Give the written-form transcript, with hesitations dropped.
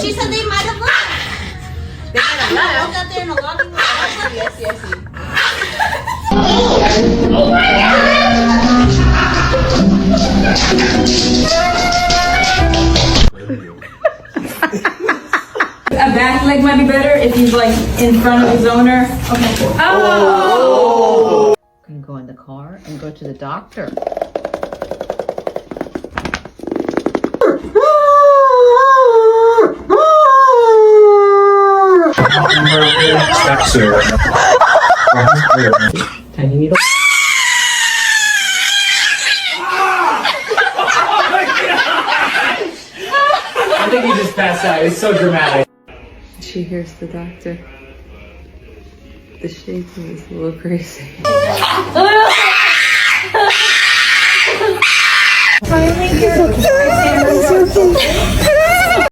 she said they might have left. They might have left. Walked out there in a logging room. Yes, yes, yes. A back leg might be better if he's like in front of his owner. Okay. Oh! Can go in the car and go to the doctor. Tiny needle. I think he just passed out. It's so dramatic. She hears the doctor. The shaking is a little crazy. Finally,